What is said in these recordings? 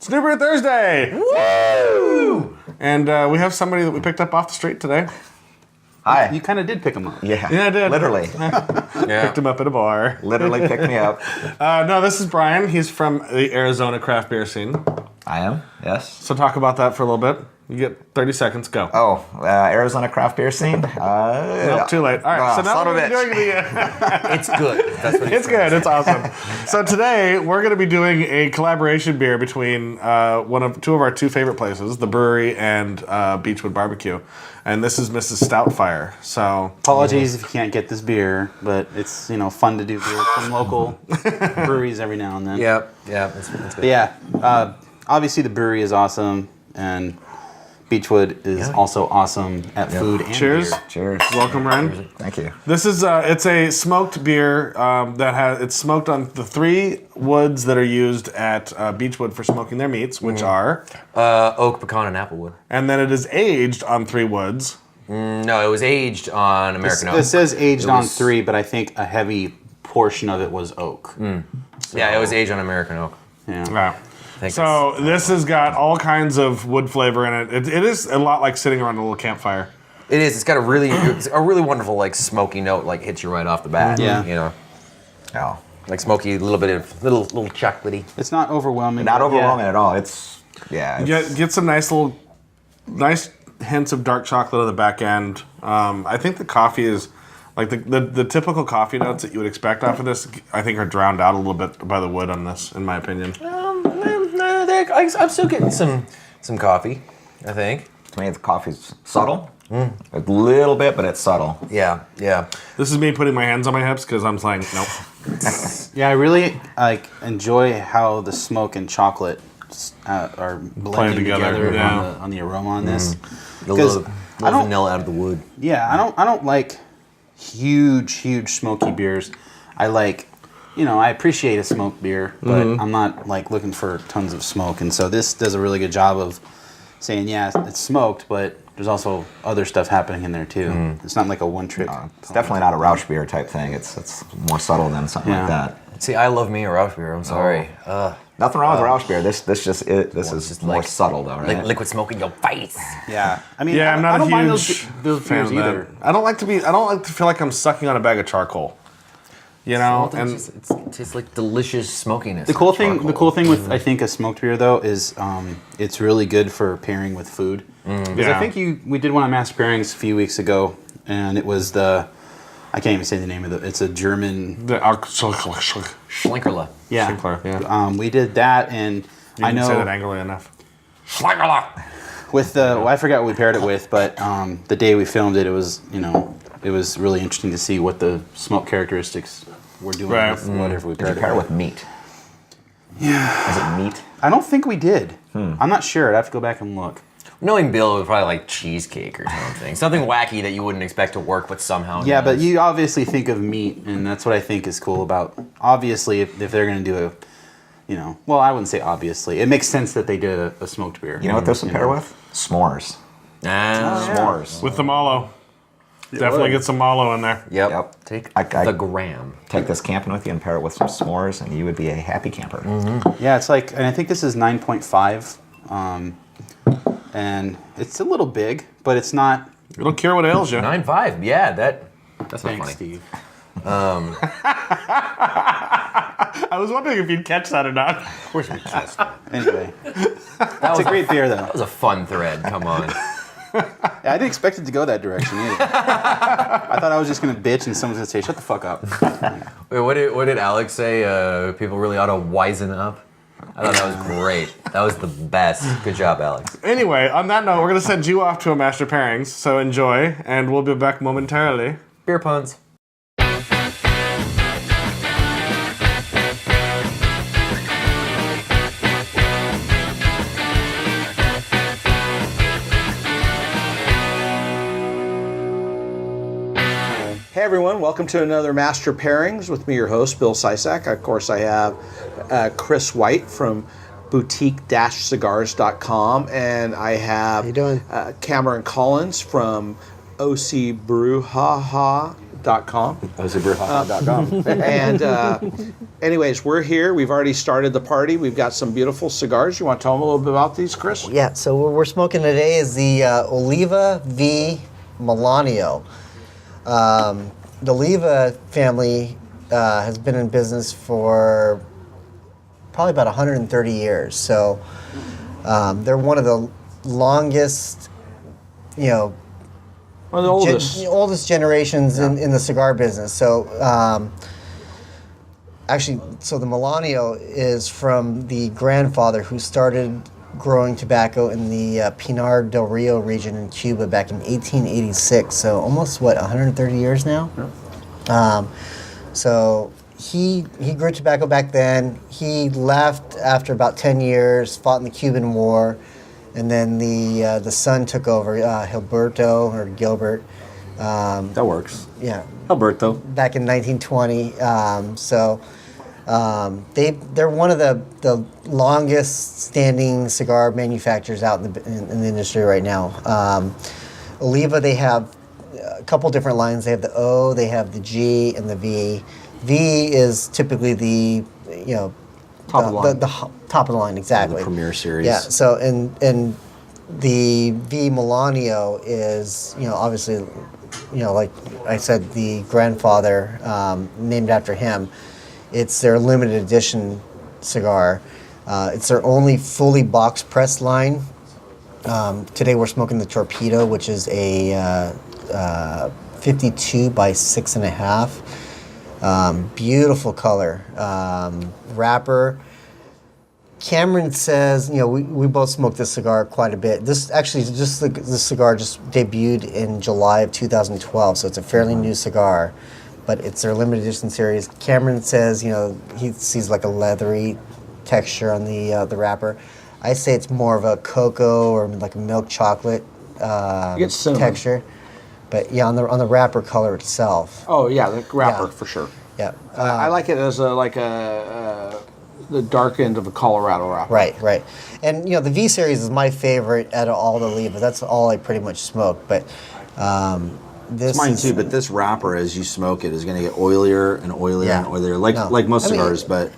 Snooper Thursday! Woo! And we have somebody that we picked up off the street today. Hi. You kind of did pick him up. Yeah, I did. Literally. Picked him up at a bar. Literally picked me up. No, this is Brian. He's from the Arizona craft beer scene. I am, yes. So talk about that for a little bit. You get 30 seconds, go. Oh, Arizona craft beer scene? Nope, too late. All right, so now we're doing the... It's good. That's what It's good. It's awesome. So today we're going to be doing a collaboration beer between two of our two favorite places, the Bruery and Beachwood BBQ, and this is Mrs. Stoutfire. So apologies if you can't get this beer, but it's fun to do beer from local breweries every now and then. Yeah, it's good. But yeah, obviously the brewery is awesome, and Beachwood is also awesome at food and cheers. beer. Cheers. Welcome, Ryan. Thank you. This is it's a smoked beer it's smoked on the 3 woods that are used at Beachwood for smoking their meats, which are Oak, pecan, and applewood. and then it is aged on 3 woods. No, it was aged on American Oak. It says aged on 3, but I think a heavy portion of it was oak. Yeah, it was aged on American Oak. Yeah. Wow. think So this has got all kinds of wood flavor in it. It is a lot like sitting around a little campfire. It is. It's got a really wonderful like smoky note, like hits you right off the bat. Yeah. You know, Oh. like smoky, a little bit of little chocolatey. It's not overwhelming. Not but overwhelming at all. It's, yeah. It's, Get some nice hints of dark chocolate on the back end. I think the coffee is like the typical coffee notes that you would expect off of this. I think are drowned out a little bit by the wood on this, in my opinion. I'm still getting some coffee. I think. to me, the coffee's subtle. A little bit, but it's subtle. Yeah. This is me putting my hands on my hips because I'm saying nope. Yeah, I really enjoy how the smoke and chocolate are blending together yeah. on the aroma on this. A little vanilla out of the wood. Yeah, I don't like huge smoky beers. I like, I appreciate a smoked beer, but I'm not like looking for tons of smoke. And so this does a really good job of saying, yeah, it's smoked, but there's also other stuff happening in there too. It's not like a one trick. It's definitely not a Rausch beer type thing. It's more subtle than something like that. See, I love me a Rausch beer. I'm sorry. Nothing wrong with Rausch beer. This is just more like, subtle though, right? Like liquid smoke in your face. Yeah, I mean, Yeah, I'm not I don't a mind huge those fan beers of that. either. I don't like to feel like I'm sucking on a bag of charcoal. And It's tastes like delicious smokiness. The cool thing with I think a smoked beer though is it's really good for pairing with food. Because I think we did one on Master Pairings a few weeks ago, and it was I can't even say the name of it. It's a German. Schlinkerla. Yeah. Schlinkler, yeah. We did that, and You I didn't say that know angrily enough. Schlinkerla. with I forgot what we paired it with, but the day we filmed it, it was it was really interesting to see what the smoke characteristics were doing with whatever we Did you paired pair it it with. with meat? Yeah. Is it meat? I don't think we did. I'm not sure. I'd have to go back and look. Knowing Bill, it was probably like cheesecake or something. Something wacky that you wouldn't expect to work, but somehow Yeah, but does. you obviously think of meat, and that's what I think is cool about. Obviously, if they're going to do well, I wouldn't say obviously. It makes sense that they did a smoked beer. You know what this would pair with? S'mores. S'mores. With the mallow. Definitely get some mallow in there. Yep. Take the gram. Take this camping with you and pair it with some s'mores, and you would be a happy camper. Yeah, it's like, and I think this is 9.5, and it's a little big, but it's not. It'll cure what ails you. 9.5. Yeah, that's not Thanks, funny. Steve. I was wondering if you'd catch that or not. Of course we kissed. Anyway, it's a great beer, though. That was a fun thread. Come on. I didn't expect it to go that direction either. I thought I was just going to bitch and someone's going to say, shut the fuck up. Wait, what did Alex say? People really ought to wisen up. I thought that was great. That was the best. Good job, Alex. Anyway, on that note, we're going to send you off to a Master Pairings, so enjoy, and we'll be back momentarily. Beer puns. Hey everyone, welcome to another Master Pairings with me, your host, Bill Sysak. Of course, I have Chris White from Boutique-Cigars.com, and I have How you doing? Cameron Collins from OC Brew Ha Ha OCBrewHaHa.com. OCBrewHaHa.com. And anyways, we're here. We've already started the party. We've got some beautiful cigars. You want to tell them a little bit about these, Chris? Yeah, so what we're smoking today is the Oliva V Melanio. The Oliva family has been in business for probably about 130 years. So they're one of the longest, One of the oldest. oldest generations in the cigar business. So actually, so the Melanio is from the grandfather who started growing tobacco in the Pinar del Rio region in Cuba back in 1886. So almost, 130 years now? So he grew tobacco back then. He left after about 10 years, fought in the Cuban War, and then the son took over, Gilberto or Gilbert. That works. Yeah, Alberto. back in 1920. They're one of the longest standing cigar manufacturers out in the industry right now. Oliva, they have a couple different lines. They have the O, they have the G, and the V. V is typically the Top of the line. the top of the line, exactly. The premier series. Yeah. So and the V Melanio is obviously like I said, the grandfather, named after him. It's their limited edition cigar. It's their only fully box pressed line. Today we're smoking the Torpedo, which is a 52 by 6.5. Beautiful color. Wrapper. Cameron says, we both smoked this cigar quite a bit. This actually, this cigar just debuted in July of 2012, so it's a fairly new cigar, but it's their limited edition series. Cameron says, he sees like a leathery texture on the wrapper. I say it's more of a cocoa or like a milk chocolate get cinnamon. texture. But yeah, on the wrapper color itself. Oh, yeah, the wrapper Yeah. for sure. Yeah. I like it as the dark end of a Colorado wrapper. Right. And the V series is my favorite out of all the Oliva. That's all I pretty much smoke. But this It's mine is, too, but this wrapper, as you smoke it, is going to get oilier and oilier Yeah. and oilier, No. like most I mean- cigars. But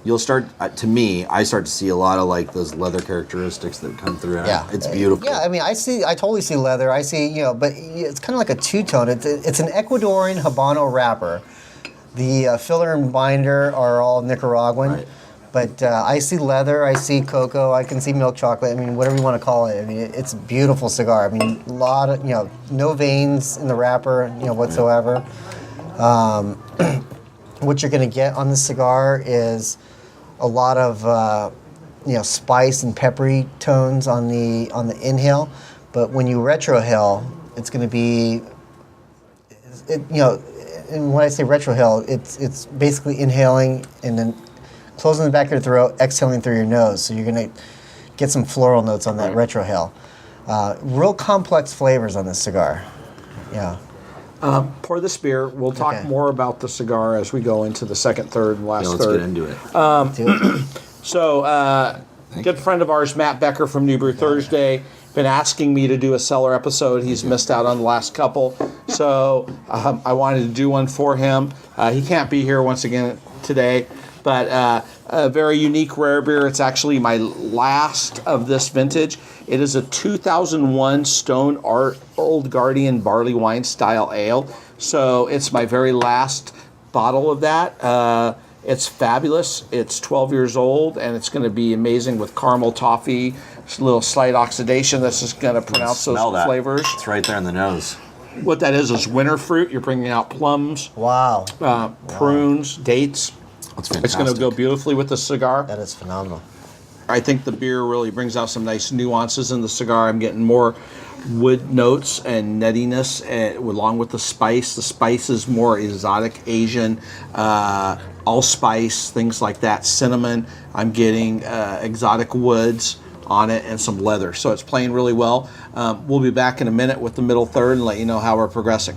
you'll start, to me, I start to see a lot of like those leather characteristics that come through. And Yeah, it's beautiful. Yeah, I mean, I totally see leather. I see, but it's kind of like a two-tone. It's an Ecuadorian Habano wrapper. The filler and binder are all Nicaraguan. Right. But I see leather, I see cocoa, I can see milk chocolate. I mean, whatever you want to call it. I mean, it's a beautiful cigar. I mean, a lot of, no veins in the wrapper, whatsoever. What you're going to get on this cigar is a lot of, spice and peppery tones on the inhale. But when you retrohale, it's going to be, and when I say retrohale, it's basically inhaling and then closing the back of your throat, exhaling through your nose. So you're going to get some floral notes on that retrohale. Real complex flavors on this cigar. Yeah. Pour this beer. We'll talk Okay. more about the cigar as we go into the second, third, and last Yeah, let's third. get into it. Do it. So, good friend of ours, Matt Becker from New Brew Thursday, been asking me to do a cellar episode. He's missed out on the last couple, so I wanted to do one for him. He can't be here once again today, but a very unique rare beer. It's actually my last of this vintage. It is a 2001 Stone Art Old Guardian Barley Wine Style Ale. So it's my very last bottle of that. It's fabulous. It's 12 years old, and it's going to be amazing with caramel toffee, a little slight oxidation that's just going to pronounce those Smell that. flavors. It's right there in the nose. What that is winter fruit. You're bringing out plums, Wow. prunes, dates. It's fantastic. It's going to go beautifully with the cigar. That is phenomenal. I think the beer really brings out some nice nuances in the cigar. I'm getting more wood notes and nuttiness along with the spice. The spice is more exotic Asian, allspice, things like that, cinnamon. I'm getting exotic woods on it and some leather. So it's playing really well. We'll be back in a minute with the middle third and let you know how we're progressing.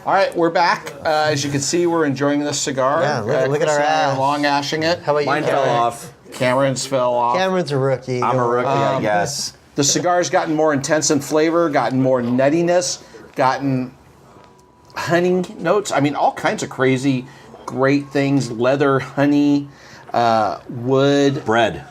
All right, we're back. As you can see, we're enjoying this cigar. Yeah, look at Chris our and I are ass. long ashing it. How about Mine you, fell Cameron? off. Cameron's fell off. Cameron's a rookie. I'm a Don't worry. rookie, I guess. The cigar's gotten more intense in flavor, gotten more nuttiness, gotten honey notes. I mean, all kinds of crazy, great things. Leather, honey, wood. Bread.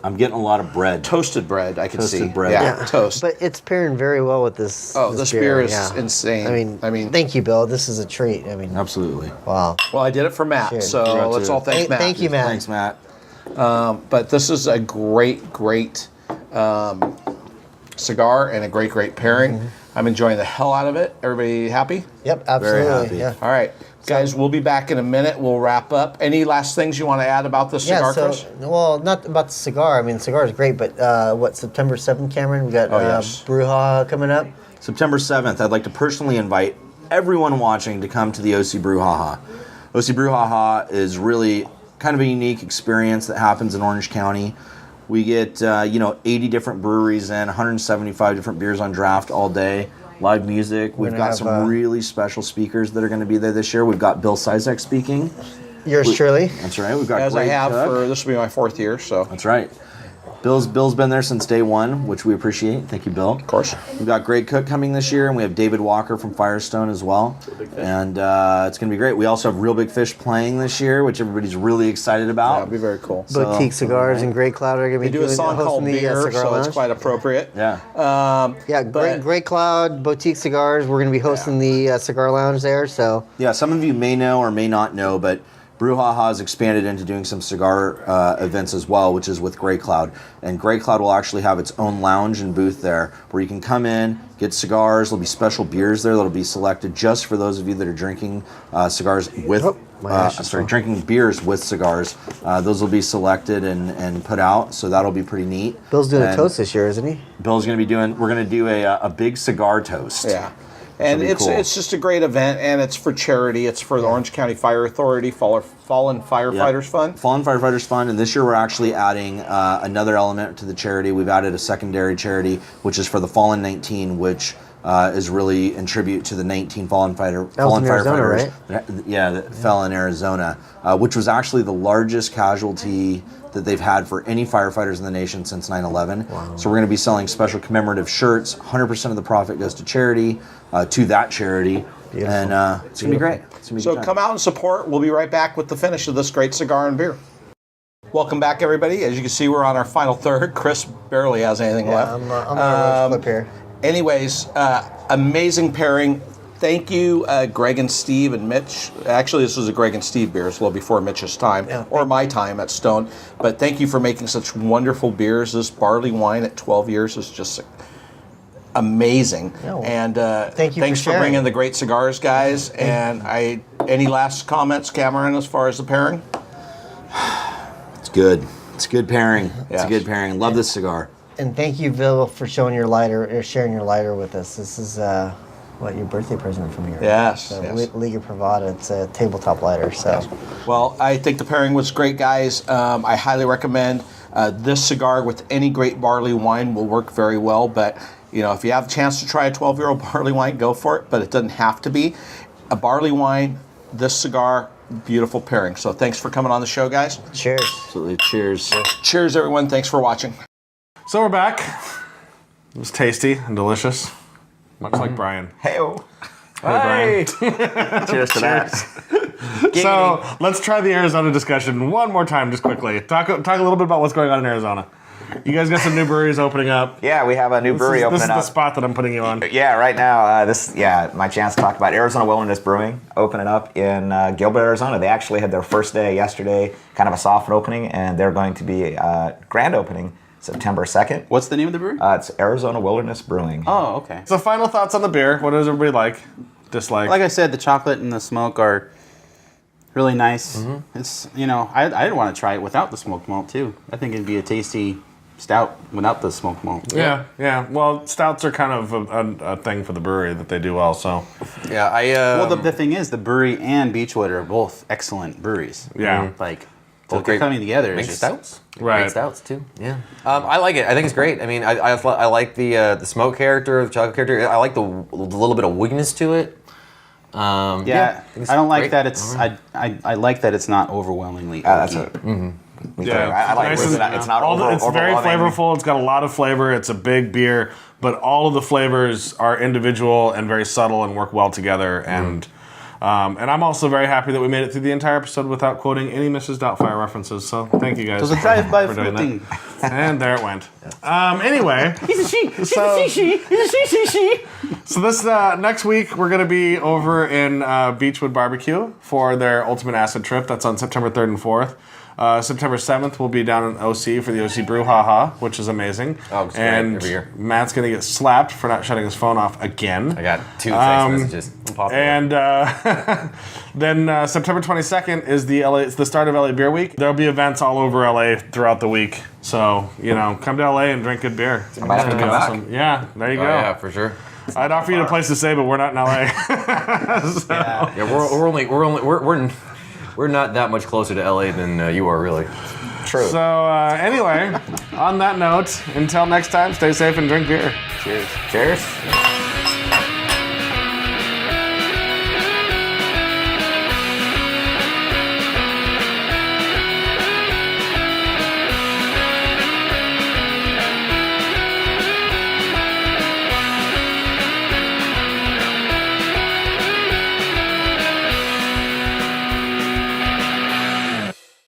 I'm getting a lot of bread. Toasted bread, I can see. Toasted bread. Yeah, toast. But it's pairing very well with this. Oh, this beer is yeah. insane. I mean, thank you, Bill. This is a treat. I mean, Absolutely. wow. well, I did it for Matt, Cheers. so Congrats, let's too. all thank Matt. Thank you, Matt. Thanks, Matt. But this is a great cigar and a great pairing. I'm enjoying the hell out of it. Everybody happy? Yep, absolutely. happy. Yeah. All right, guys, we'll be back in a minute. We'll wrap up. Any last things you want to add about this cigar, Chris? Well, not about the cigar. I mean, the cigar is great, but September 7th, Cameron? We got yes. Brew Ha Ha coming up. September 7th, I'd like to personally invite everyone watching to come to the OC Brew Ha Ha. OC Brew Ha Ha is really kind of a unique experience that happens in Orange County. We get 80 different breweries in, 175 different beers on draft all day, live music. We've got some really special speakers that are going to be there this year. We've got Bill Sizek speaking. Yours truly. That's right. We've got As I Greg have Cook. this will be my 4th year, so. That's right. Bill's been there since day one, which we appreciate. Thank you, Bill. Of course. We've got Greg Cook coming this year, and we have David Walker from Firestone as well. And it's going to be great. We also have Real Big Fish playing this year, which everybody's really excited about. That'll be very cool. Boutique Cigars and Great Cloud are going to be They do a song called hosting the Beer, Cigar so Lounge. it's quite appropriate. Yeah. Great Cloud, Boutique Cigars. We're going to be hosting the Cigar Lounge there. So Yeah, some of you may know or may not know, but Brew Ha Ha has expanded into doing some cigar events as well, which is with Grey Cloud. And Grey Cloud will actually have its own lounge and booth there where you can come in, get cigars. There'll be special beers there that'll be selected just for those of you that are drinking cigars with, drinking beers with cigars. Those will be selected and put out, so that'll be pretty neat. Bill's doing a toast this year, isn't he? Bill's going to be we're going to do a big cigar toast. Yeah. And be cool. it's just a great event, and it's for charity. It's for the Orange County Fire Authority, Fallen Firefighters Fund. Fallen Firefighters Fund, and this year we're actually adding another element to the charity. We've added a secondary charity, which is for the Fallen 19, which is really in tribute to the 19 fallen firefighters. Right? Yeah, that fell in Arizona, which was actually the largest casualty that they've had for any firefighters in the nation since 9/11. Wow. So we're going to be selling special commemorative shirts. 100% of the profit goes to charity, to that charity. Beautiful. And it's going to be great. So come out and support. We'll be right back with the finish of this great cigar and beer. Welcome back, everybody. As you can see, we're on our final third. Chris barely has anything left. I'm on a flip here. Anyways, amazing pairing. Thank you, Greg and Steve and Mitch. Actually, this was a Greg and Steve beer. It's a little before Mitch's time, or my time at Stone. But thank you for making such wonderful beers. This barley wine at 12 years is just amazing. Yeah, well, and thanks for bringing the great cigars, guys. And any last comments, Cameron, as far as the pairing? It's good. It's a good pairing. It's Yes. a good pairing. Love this cigar. And thank you, Bill, for showing your lighter, or sharing your lighter with us. This is your birthday present from you. Yes, So yes. Liga Privada. It's a tabletop lighter. So Well, I think the pairing was great, guys. I highly recommend this cigar with any great barley wine will work very well. But if you have a chance to try a 12-year-old barley wine, go for it. But it doesn't have to be a barley wine. This cigar, beautiful pairing. So thanks for coming on the show, guys. cheers. Absolutely. Cheers. Cheers, everyone. Thanks for watching. So we're back. It was tasty and delicious, much like Brian. Hey-o. Brian. Cheers to that. So let's try the Arizona discussion one more time, just quickly. Talk a little bit about what's going on in Arizona. You guys got some new breweries opening up. Yeah, we have a new brewery This opening is the up. spot that I'm putting you on. Yeah, right now, my chance to talk about Arizona Wilderness Brewing opening up in Gilbert, Arizona. They actually had their first day yesterday, kind of a soft opening, and they're going to be grand opening September 2nd. What's the name of the brewery? It's Arizona Wilderness Brewing. Oh, okay. So final thoughts on the beer. What does everybody like? Dislike? Like I said, the chocolate and the smoke are really nice. Mm-hmm. It's I didn't want to try it without the smoked malt too. I think it'd be a tasty stout without the smoked malt. Yeah. Well, stouts are kind of a thing for the brewery that they do well. So Yeah, Well, the thing is, the Bruery and Beachwood are both excellent breweries. Yeah. Like Both they're great- coming together. make It's just, stouts. Right. Great stouts too. Yeah. I like it. I think it's great. I mean, I like the smoke character, the chocolate character. I like the little bit of woodiness to it. Yeah, think it's I don't like great. that it's. I like that it's not overwhelmingly. That's oaky. it. I like Nice it. and- It's not it's very overwhelming. flavorful. It's got a lot of flavor. It's a big beer, but all of the flavors are individual and very subtle and work well together. And I'm also very happy that we made it through the entire episode without quoting any Mrs. Doubtfire references. So thank you guys. It was a drive-by for doing flipping. that. And there it went. Anyway, so this next week we're going to be over in Beachwood BBQ for their Ultimate Acid Trip. That's on September 3rd and 4th. September 7th, we'll be down in OC for the OC Brew Ha Ha, which is amazing. Oh, it's great and every year. Matt's going to get slapped for not shutting his phone off again. I got 2 text messages. Popular. And then September 22nd is it's the start of LA Beer Week. There'll be events all over LA throughout the week. So, come to LA and drink good beer. I might have to come back. Yeah, there you Oh, go. yeah, for sure. I'd offer you a place to stay, but we're not in LA. Yeah, we're not that much closer to LA than you are, really. True. So anyway, on that note, until next time, stay safe and drink beer. Cheers. Cheers.